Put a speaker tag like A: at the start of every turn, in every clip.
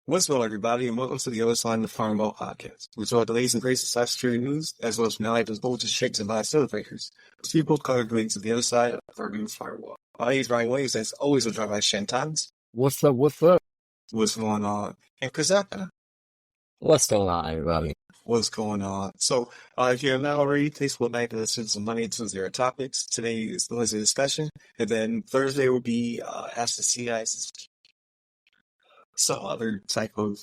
A: What's up, everybody, and welcome to the Other Side of the Firewall podcast. We talk the latest and greatest cybersecurity news, as well as from the bold shakes and by celebrators. We both cover the links to the other side of the firewall. My name is Ryan Williams, as always, we're joined by Shantans.
B: What's up? What's up?
A: What's going on? And Kazaka.
C: What's going on, everybody?
A: What's going on? So, if you're not already, please go back to listen to Monday and Tuesday topics. Today is the Wednesday discussion, and then Thursday will be Ask the CIs. Some other type of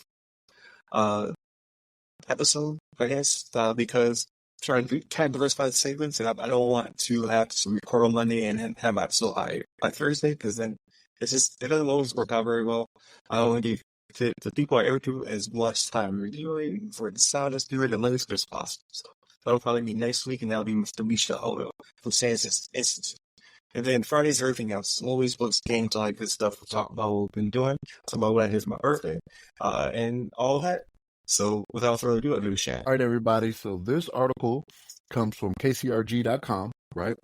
A: episode, I guess, because I'm trying to kind of diversify the segments, and I don't want to have to record on Monday and then have my episode by Thursday, because then it doesn't always work out very well. I want to give the people I ever do as much time reviewing for the sound as good and latest as possible. So that'll probably be next week, and that'll be Mr. Misha Odo from Sans Institute. And then Fridays, everything else. Always books, games, all that good stuff. We'll talk about what we've been doing. Talk about what is my birthday. And all that. So without further ado, I'll do the chat.
B: All right, everybody. So this article comes from kcrg.com, right?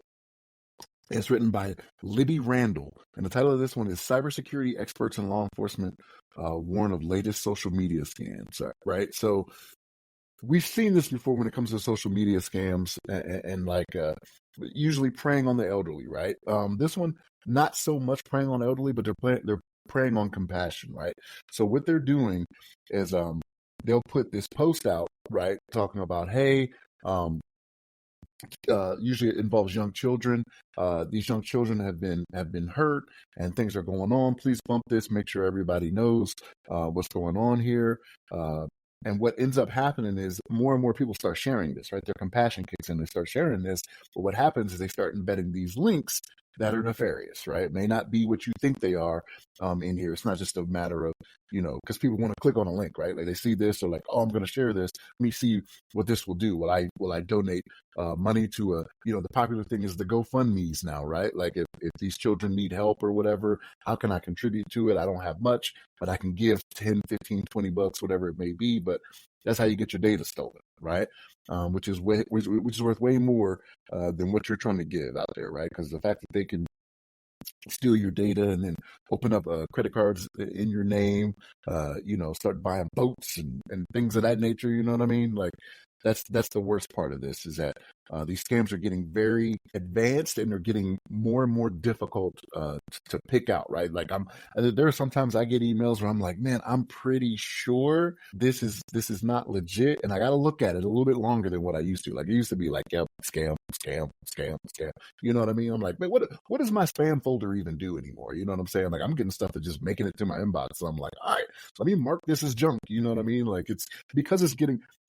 B: It's written by Libby Randall. And the title of this one is Cybersecurity Experts and Law Enforcement Warn of Latest Social Media Scams, right? So we've seen this before when it comes to social media scams and usually preying on the elderly, right? This one, not so much preying on elderly, but they're preying on compassion, right? So what they're doing is they'll put this post out, right, talking about, hey, usually it involves young children. These young children have been hurt and things are going on. Please bump this, make sure everybody knows what's going on here. And what ends up happening is more and more people start sharing this, right? Their compassion kicks in, they start sharing this. But what happens is they start embedding these links that are nefarious, right? It may not be what you think they are in here. It's not just a matter of, because people want to click on a link, right? Like they see this, they're like, oh, I'm going to share this. Let me see what this will do. Will I donate money to the popular thing is the GoFundMe's now, right? Like if these children need help or whatever, how can I contribute to it? I don't have much, but I can give 10, 15, 20 bucks, whatever it may be. But that's how you get your data stolen, right? Which is worth way more than what you're trying to give out there, right? Because the fact that they can steal your data and then open up credit cards in your name, start buying boats and things of that nature, you know what I mean? Like that's the worst part of this is that these scams are getting very advanced and they're getting more and more difficult to pick out, right? Like there are sometimes I get emails where I'm like, man, I'm pretty sure this is not legit, and I got to look at it a little bit longer than what I used to. Like it used to be like, yep, scam. You know what I mean? I'm like, man, what does my spam folder even do anymore? You know what I'm saying? Like I'm getting stuff that's just making it to my inbox. So I'm like, all right, let me mark this as junk. You know what I mean? Like it's because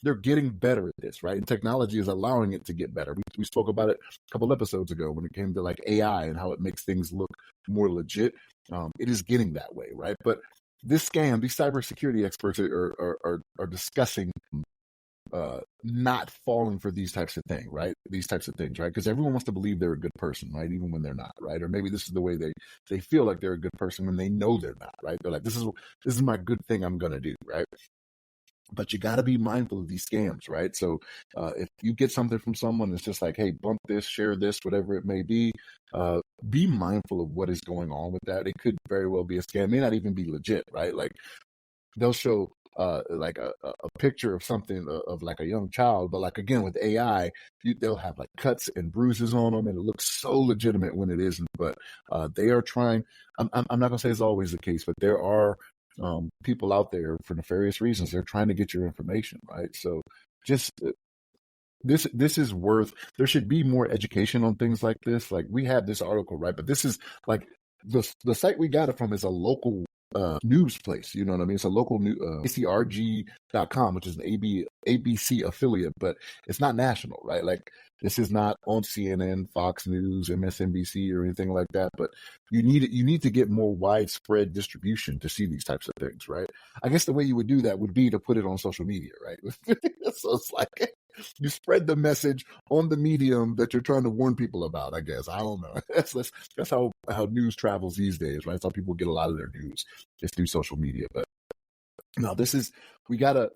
B: they're getting better at this, right? And technology is allowing it to get better. We spoke about it a couple episodes ago when it came to like AI and how it makes things look more legit. It is getting that way, right? But this scam, these cybersecurity experts are discussing not falling for these types of things, right? These types of things, right? Because everyone wants to believe they're a good person, right? Even when they're not, right? Or maybe this is the way they feel like they're a good person when they know they're not, right? They're like, this is my good thing I'm gonna do, right? But you got to be mindful of these scams, right? So if you get something from someone that's just like, hey, bump this, share this, whatever it may be mindful of what is going on with that. It could very well be a scam. It may not even be legit, right? Like they'll show like a picture of something of like a young child, but like again with AI, they'll have like cuts and bruises on them, and it looks so legitimate when it isn't. But they are trying. I'm not gonna say it's always the case, but there are people out there for nefarious reasons. They're trying to get your information, right? So just this is worth. There should be more education on things like this. Like we have this article, right? But this is like the site we got it from is a local news place, you know what I mean? It's a local new acrg.com, which is an ABC affiliate, but it's not national, right? Like this is not on CNN, Fox News, MSNBC, or anything like that. But you need to get more widespread distribution to see these types of things, right? I guess the way you would do that would be to put it on social media, right? So it's like you spread the message on the medium that you're trying to warn people about. I guess I don't know. That's how news travels these days, right? That's how people get a lot of their news. Just through social media. But no, we gotta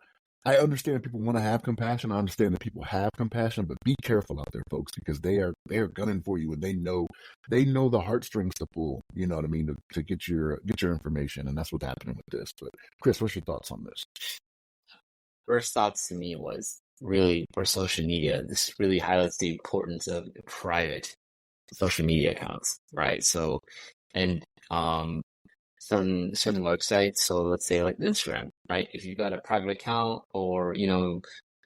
B: I understand that people want to have compassion. I understand that people have compassion, but be careful out there, folks, because they are gunning for you, and they know the heartstrings to pull. You know what I mean, to get your information, and that's what's happening with this. But Chris, what's your thoughts on this?
C: First thoughts to me was really for social media. This really highlights the importance of private social media accounts, right? So, and certain websites. So let's say like Instagram, right? If you've got a private account, or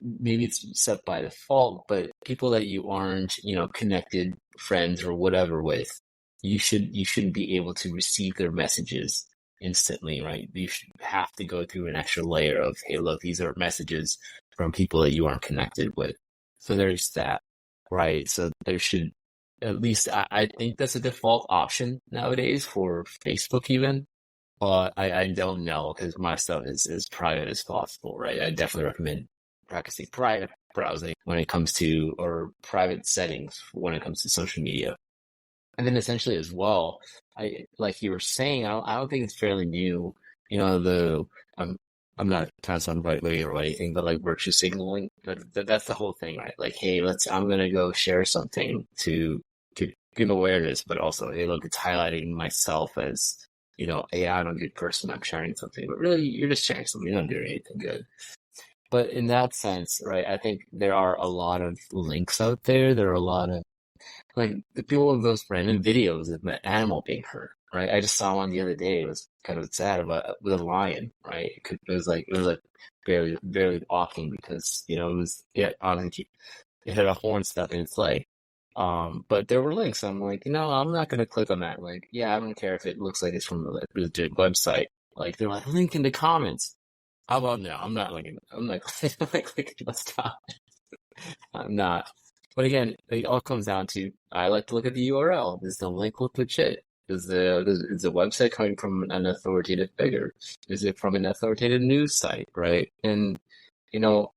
C: maybe it's set by default, but people that you aren't connected friends or whatever with, you shouldn't be able to receive their messages instantly, right? You should have to go through an extra layer of, hey, look, these are messages from people that you aren't connected with. So there's that, right? So there should, at least I think that's a default option nowadays for Facebook even. But I don't know, because my stuff is as private as possible, right? I definitely recommend practicing private browsing when it comes to, or private settings when it comes to social media. And then essentially as well, like you were saying, I don't think it's fairly new. I'm I'm not trying to sound right way or anything, but like virtue signaling, that's the whole thing, right? Like, hey, I'm gonna go share something to give awareness, but also, hey, look, it's highlighting myself as, hey, I'm a good person, I'm sharing something, but really you're just sharing something, you're not doing anything good. But in that sense, right, I think there are a lot of links out there. There are a lot of, like, the people with those random videos of an animal being hurt, right? I just saw one the other day. It was kind of sad about with a lion, right? It was like barely walking because it had a horn stuck in its leg. But there were links. I'm like, I'm not gonna click on that. Like, yeah, I don't care if it looks like it's from a legit website. Like, they're like, link in the comments. How about no? I'm not linking. I'm not clicking. Let's stop. I'm not. But again, it all comes down to, I like to look at the URL. Does the link look legit? Is the website coming from an authoritative figure? Is it from an authoritative news site, right? And you know,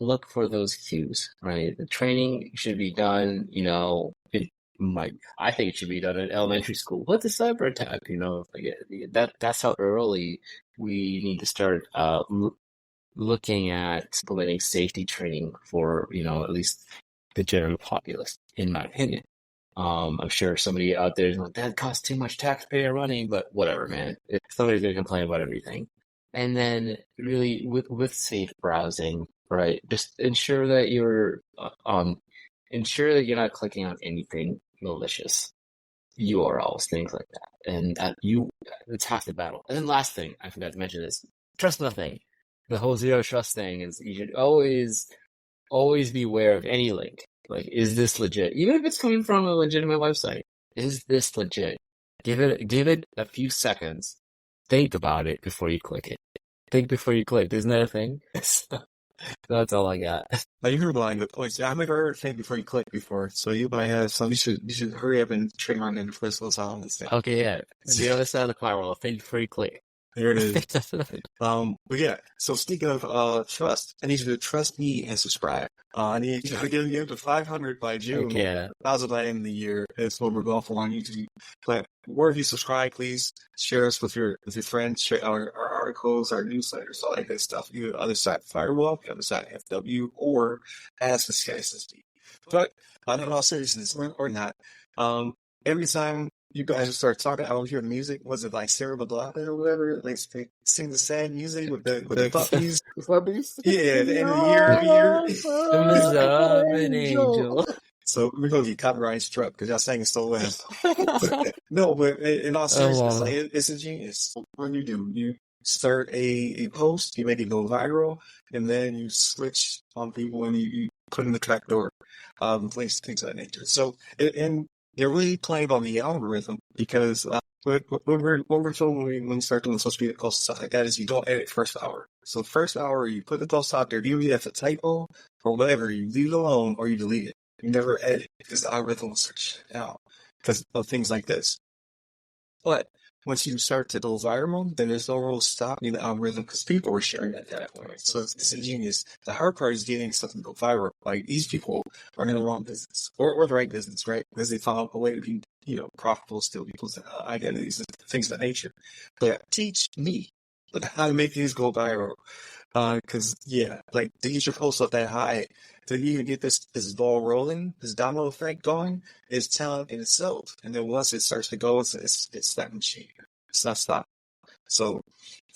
C: look for those cues, right? The training should be done, I think it should be done in elementary school. What's a cyber attack? That's how early we need to start looking at implementing safety training for, at least the general populace, in my opinion. I'm sure somebody out there is like, that costs too much taxpayer money, but whatever, man. Somebody's gonna complain about everything. And then really with safe browsing, right? Just ensure that you're not clicking on anything malicious, URLs, things like that. And it's half the battle. And then last thing, I forgot to mention this, trust nothing. The whole zero trust thing is, you should always be aware of any link. Like, is this legit? Even if it's coming from a legitimate website, is this legit? Give it a few seconds. Think about it before you click it. Think before you click. Isn't that a thing? That's all I got.
A: Now you heard line, but I've never heard think before you click before. So you might have some. You should hurry up and train on in the first little sound and stuff.
C: Okay, yeah. The other side of the firewall. Think before you click.
A: There it is. But yeah, so speaking of trust, I need you to trust me and subscribe. I need you to get you to 500 by June.
C: Yeah.
A: 1,000 by the end of the year. That's what we're going for on YouTube. But where if you subscribe, please share us with your friends, share our articles, our newsletters, all that good stuff. You the other side Firewall, the other side FW, or Ask the SSD. But in all seriousness, or not, every time you guys start talking, I don't hear the music. Was it like Sarah McLachlan or whatever? Like they sing the sad music with the puppies.
B: Puppies?
A: Yeah, at the end of the year, every year.
C: An angel.
A: So we're gonna get copyright struck because y'all sang it so well. No, but in all seriousness, like, it's a genius. What do? You start a post, you make it go viral, and then you switch on people and you put in the trapdoor, things of that nature. So and they're really playing on the algorithm because what we're told when we start doing social media posts and stuff like that is you don't edit first hour. So the first hour you put the post out there, even if it's a typo or whatever, you leave it alone or you delete it. You never edit because the algorithm will search it out because of things like this. But once you start to go viral, then there's no real stopping the algorithm because people were sharing at that point. So it's ingenious. The hard part is getting something to go viral. Like, these people are in the wrong business or the right business, right? Because they found a way to be, profitable, steal people's identities and things of that nature. But teach me how to make these go viral. Cause yeah, like to get your pulse up that high, to even get this ball rolling, this domino effect going, is talent in itself. And then once it starts to go, it's that machine. It's not stop. So,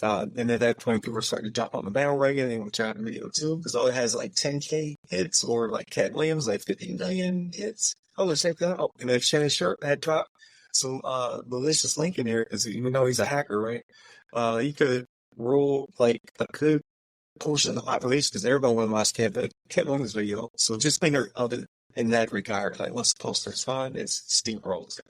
A: and at that point, people start to jump on the bandwagon and try the video too, because all it has like 10K hits, or like Cat Williams, like 50 million hits. Oh, let's check that out. And then Shannon Sharp had dropped some malicious link in there, because even though he's a hacker, right? He could roll like a good portion of the population, because everybody want to watch Cat Williams video. So just think of it in that regard. Like once the poster's fun, it's steamrolls.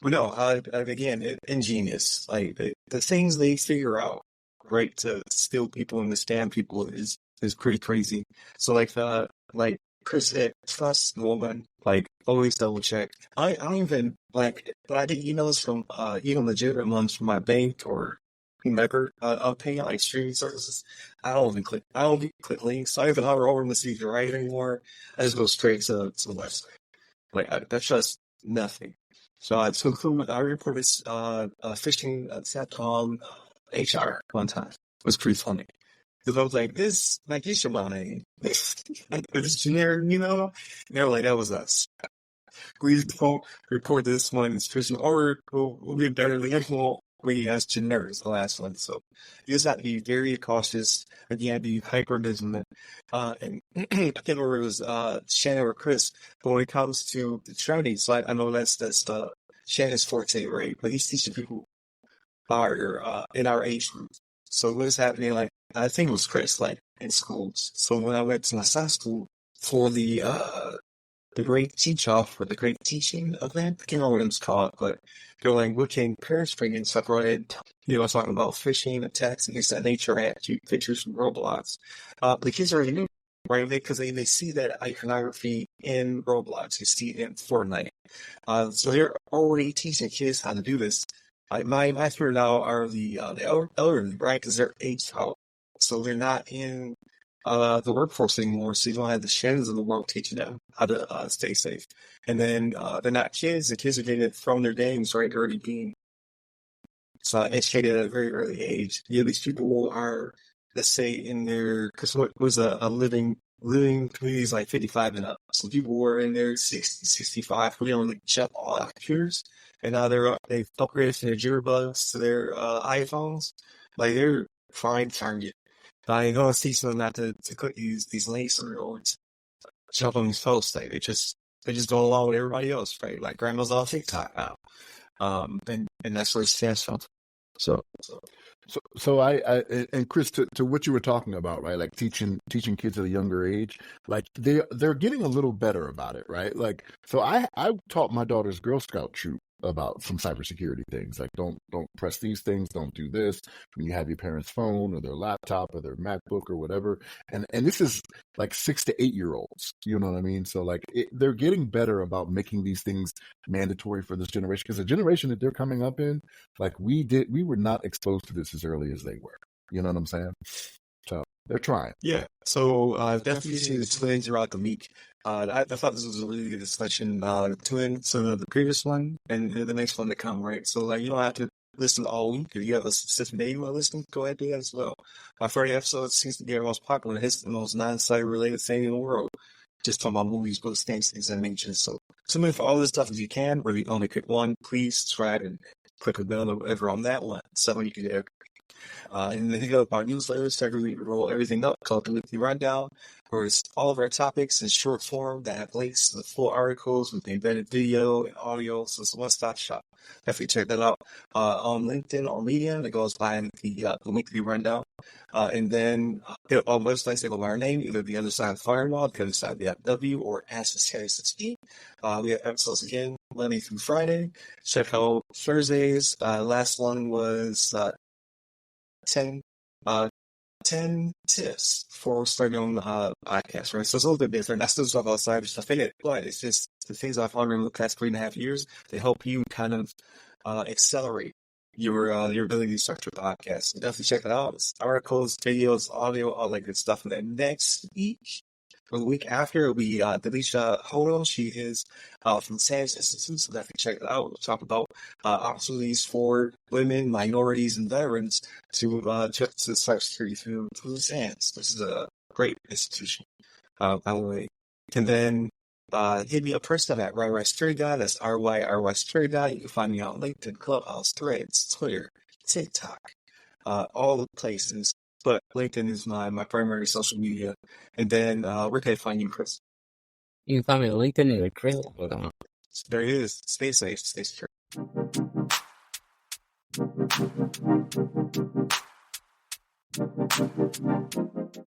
A: But no, again, ingenious. Like the things they figure out, right, to steal people and to scam people is pretty crazy. So like Chris said, trust woman, like always double check. I don't even like, but I get emails from even legitimate ones from my bank or whomever. I'll pay out like streaming services. I don't even click links. I don't even hover over them to see if you're right anymore. I just go straight to the website. Like that's just nothing. So I reported a phishing Satcom HR one time. It was pretty funny. Because I was like, this, like, you should want name. It's generic, you know? And they were like, that was us. Please don't report this one as phishing, or we'll get better. We as generic as the last one. So you just have to be very cautious, and you have to be hyper vigilant. And I can't remember if it was Shannon or Chris, but when it comes to the training, so I know that's Shannon's forte, right? But he's teaching people our in our age group. So what's happening? Like I think it was Chris, like in schools. So when I went to my science school for the great teach off, or the great teaching event, I can't remember what it's called, but they're like, what can parents bring in? So I brought in, I was talking about phishing, attacks, and things of that nature. I had two pictures from Roblox. The kids are new, right? Because they see that iconography in Roblox, they see it in Fortnite. So they're already teaching kids how to do this. My fear now are the elderly, right? Because they're aged out, so they're not in the workforce anymore. So you don't have the shins of the world teaching them how to stay safe. And then they're not kids. The kids are getting it from their games, right? They're already being educated at a very early age. Yeah, these people who are, let's say, in their, because what was a living communities like 55 and up. So people were in their 60, 65, who didn't really check all our computers. And now they've upgraded their jitterbugs to their iPhones. Like they're fine target. I ain't gonna teach them not to click these links or jump on these posts. Like they just go along with everybody else, right? Like grandma's on TikTok now. And that's where it stands from. So
B: And Chris, to what you were talking about, right? Like teaching kids at a younger age, like they're getting a little better about it, right? Like, so I taught my daughter's Girl Scout troop about some cybersecurity things, like don't press these things, don't do this when you have your parents' phone or their laptop or their MacBook or whatever. And this is like 6 to 8 year olds, you know what I mean? So like they're getting better about making these things mandatory for this generation, because the generation that they're coming up in, like we were not exposed to this as early as they were. You know what I'm saying? So they're trying.
A: yeah. So definitely see the twins throughout the week. I thought this was a really good discussion. Twin, so the previous one and the next one to come, right? So like you don't have to listen all week. If you have a specific day you want to listen, go ahead and do that as well. My favorite episode seems to be our most popular. It's the most non-cyber related thing in the world. Just talking about movies, books, things of nature. So tune in for all this stuff if you can. Really only pick one. Please subscribe and click a bell or whatever on that one, so you can get and then hit up our newsletters to really roll everything up called the Weekly Rundown, where it's all of our topics in short form that have links to the full articles with the embedded video and audio. So it's a one-stop shop. Definitely check that out. On LinkedIn, on Medium, it goes by the Weekly Rundown. And then on websites, they go by our name, either the other side of the firewall, the other side of the FW, or Ask the Cybersecurity. We have episodes again Monday through Friday. Check out Thursdays. Last one was 10 10 tips for starting on the podcast, right? So it's a little bit different. I still talk about cyber stuff in it, but it's just the things I've learned in the past 3.5 years to help you kind of accelerate your ability to start your podcast. So definitely check it out. It's articles, videos, audio, all that good stuff. And then next week, For the week after, it'll be Delisha Hono. She is from SANS Institute, so definitely check it out. We'll talk about opportunities for women, minorities, and veterans to check the cybersecurity through SANS. This is a great institution, by the way. And then hit me up personally at RYRYSecurity. That's RYRYSecurity. You can find me on LinkedIn, Clubhouse, Threads, Twitter, TikTok, all the places. But LinkedIn is my primary social media. And then where can I find you, Chris?
C: You can find me on LinkedIn and Chris. Hold on.
A: There it is. Stay safe, stay secure.